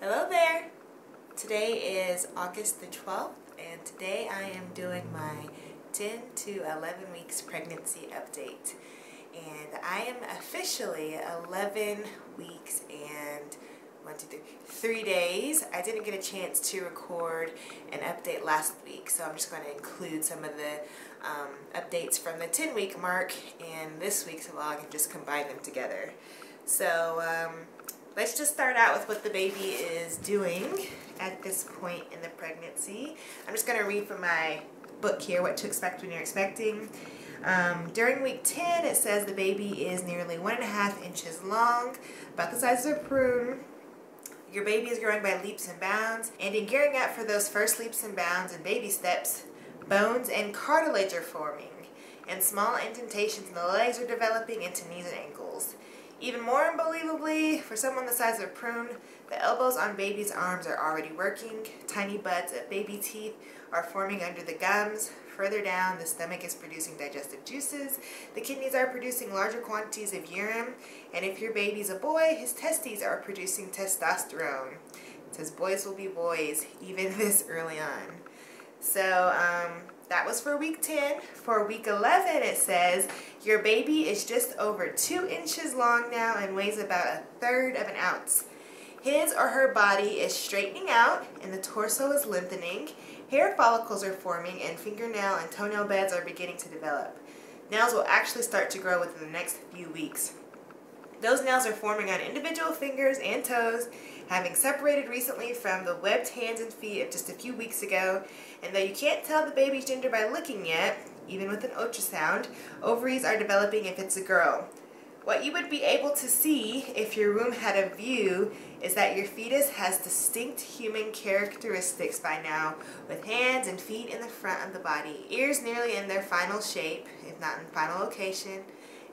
Hello there! Today is August the 12th and today I am doing my 10 to 11 weeks pregnancy update. And I am officially 11 weeks and 3 days. I didn't get a chance to record an update last week, so I'm just going to include some of the updates from the 10-week mark in this week's vlog and just combine them together. So let's just start out with what the baby is doing at this point in the pregnancy. I'm just going to read from my book here, What to Expect When You're Expecting. During week 10, it says the baby is nearly 1.5 inches long, about the size of a prune. Your baby is growing by leaps and bounds, and in gearing up for those first leaps and bounds and baby steps, bones and cartilage are forming, and small indentations in the legs are developing into knees and ankles. Even more unbelievably, for someone the size of a prune, the elbows on baby's arms are already working. Tiny buds of baby teeth are forming under the gums. Further down, the stomach is producing digestive juices. The kidneys are producing larger quantities of urine. And if your baby's a boy, his testes are producing testosterone. It says boys will be boys, even this early on. So, that was for week 10. For week 11, it says your baby is just over 2 inches long now and weighs about 1/3 of an ounce. His or her body is straightening out and the torso is lengthening. Hair follicles are forming and fingernail and toenail beds are beginning to develop. Nails will actually start to grow within the next few weeks. Those nails are forming on individual fingers and toes, having separated recently from the webbed hands and feet of just a few weeks ago. And though you can't tell the baby's gender by looking yet, even with an ultrasound, ovaries are developing if it's a girl. What you would be able to see if your womb had a view is that your fetus has distinct human characteristics by now, with hands and feet in the front of the body, ears nearly in their final shape, if not in final location,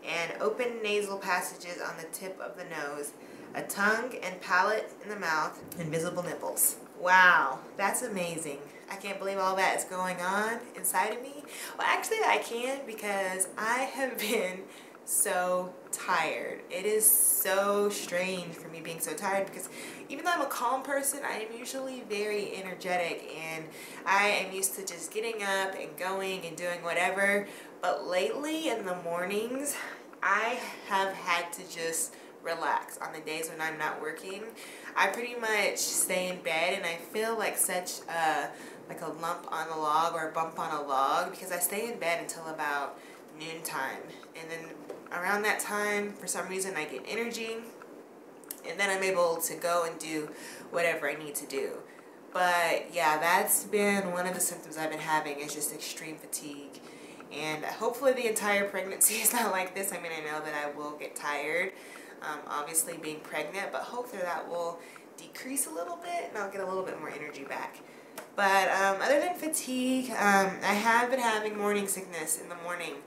and open nasal passages on the tip of the nose, a tongue and palate in the mouth, and visible nipples. Wow, that's amazing. I can't believe all that is going on inside of me. Well, actually I can, because I have been so tired. It is so strange for me being so tired because even though I'm a calm person, I am usually very energetic and I am used to just getting up and going and doing whatever. But lately in the mornings, I have had to just relax on the days when I'm not working. I pretty much stay in bed and I feel like such a lump on a log or a bump on a log because I stay in bed until about noontime, and then around that time for some reason I get energy and then I'm able to go and do whatever I need to do. But yeah, that's been one of the symptoms I've been having, is just extreme fatigue. And hopefully the entire pregnancy is not like this. I mean, I know that I will get tired, obviously being pregnant, but hopefully that will decrease a little bit and I'll get a little bit more energy back. But other than fatigue, I have been having morning sickness in the morning.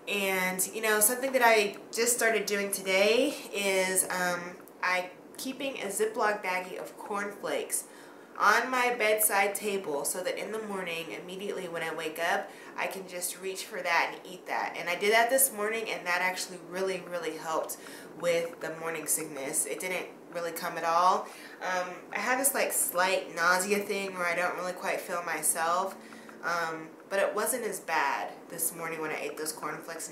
And, you know, something that I just started doing today is I keeping a Ziploc baggie of cornflakes on my bedside table so that in the morning, immediately when I wake up, I can just reach for that and eat that. And I did that this morning and that actually really, really helped with the morning sickness. It didn't really come at all. I have this like slight nausea thing where I don't really quite feel myself. But it wasn't as bad this morning when I ate those cornflakes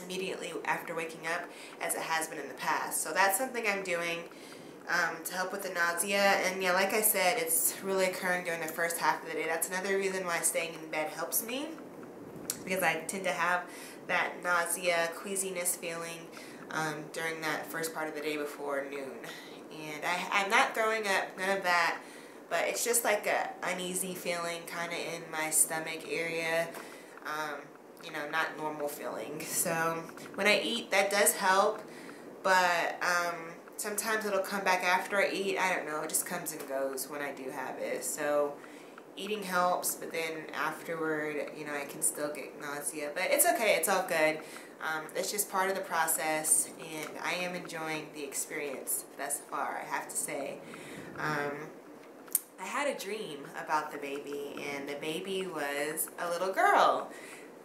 immediately after waking up as it has been in the past. So that's something I'm doing to help with the nausea. And yeah, like I said, it's really occurring during the first half of the day. That's another reason why staying in bed helps me, because I tend to have that nausea, queasiness feeling during that first part of the day before noon. And I'm not throwing up, none of that. But it's just like a uneasy feeling kind of in my stomach area, you know, not normal feeling. So when I eat, that does help, but sometimes it'll come back after I eat. I don't know, it just comes and goes when I do have it. So eating helps, but then afterward, you know, I can still get nausea. But it's okay, it's all good. It's just part of the process, and I am enjoying the experience thus far, I have to say. I had a dream about the baby, and the baby was a little girl.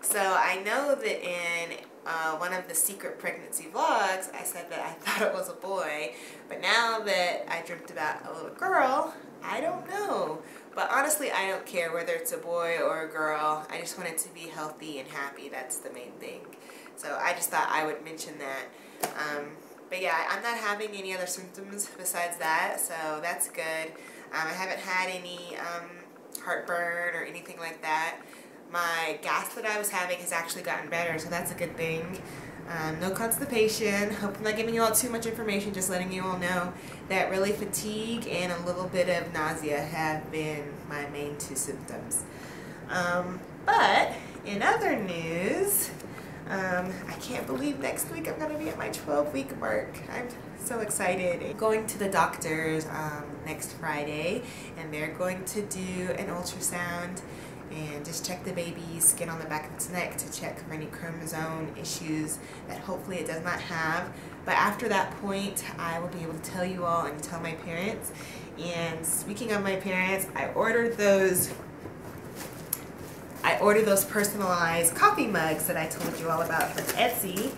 So I know that in one of the secret pregnancy vlogs, I said that I thought it was a boy, but now that I dreamt about a little girl, I don't know. But honestly, I don't care whether it's a boy or a girl. I just want it to be healthy and happy. That's the main thing. So I just thought I would mention that. But yeah, I'm not having any other symptoms besides that, so that's good. I haven't had any heartburn or anything like that. My gas that I was having has actually gotten better, so that's a good thing. No constipation. Hope I'm not giving you all too much information, just letting you all know that really fatigue and a little bit of nausea have been my main two symptoms. But in other news, I can't believe next week I'm going to be at my 12-week mark. I'm so excited. I'm going to the doctor's next Friday, and they're going to do an ultrasound and just check the baby's skin on the back of its neck to check for any chromosome issues that hopefully it does not have. But after that point, I will be able to tell you all and tell my parents. And speaking of my parents, I ordered those personalized coffee mugs that I told you all about from Etsy.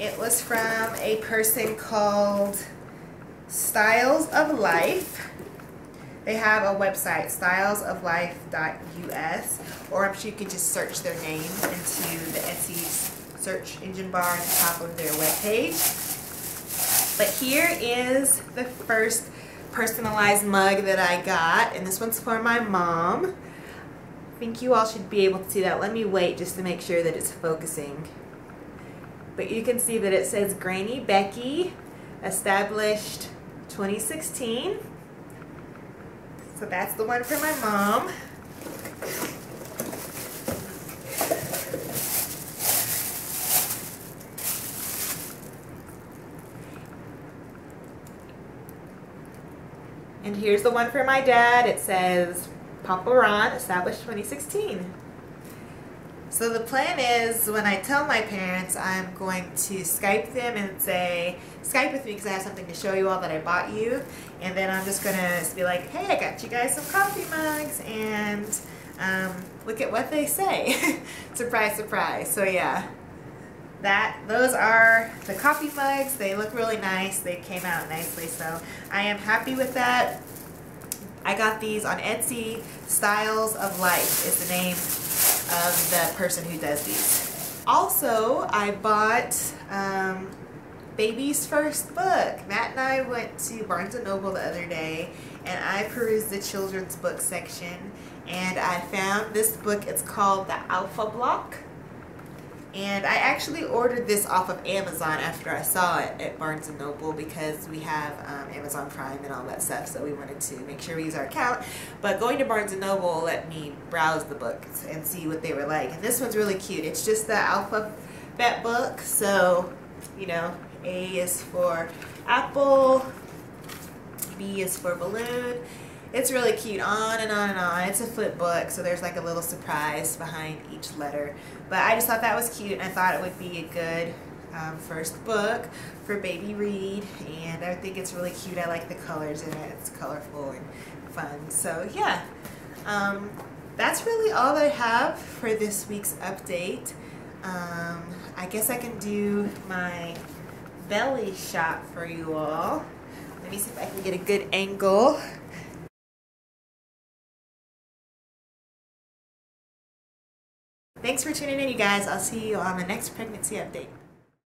It was from a person called Styles of Life. They have a website, stylesoflife.us, or I'm sure you can just search their name into the Etsy search engine bar at the top of their webpage. But here is the first personalized mug that I got, and this one's for my mom. I think you all should be able to see that. Let me wait just to make sure that it's focusing. But you can see that it says Granny Becky, established 2016. So that's the one for my mom. And here's the one for my dad. It says Papa Ron, established 2016. So the plan is, when I tell my parents, I'm going to Skype them and say, Skype with me because I have something to show you all that I bought you. And then I'm just going to be like, hey, I got you guys some coffee mugs, and look at what they say. Surprise, surprise. So yeah, those are the coffee mugs. They look really nice. They came out nicely, so I am happy with that. I got these on Etsy. Styles of Life is the name of the person who does these. Also, I bought Baby's first book. Matt and I went to Barnes & Noble the other day, and I perused the children's book section, and I found this book. It's called The Alpha Block. And I actually ordered this off of Amazon after I saw it at Barnes & Noble, because we have Amazon Prime and all that stuff, so we wanted to make sure we use our account. But going to Barnes & Noble let me browse the books and see what they were like. And this one's really cute. It's just the alphabet book, so, you know, A is for apple, B is for balloon. It's really cute, on and on and on. It's a flip book, so there's like a little surprise behind each letter. But I just thought that was cute, and I thought it would be a good first book for baby read. And I think it's really cute. I like the colors in it. It's colorful and fun. So yeah, that's really all I have for this week's update. I guess I can do my belly shot for you all. Let me see if I can get a good angle. Thanks for tuning in, you guys. I'll see you on the next pregnancy update.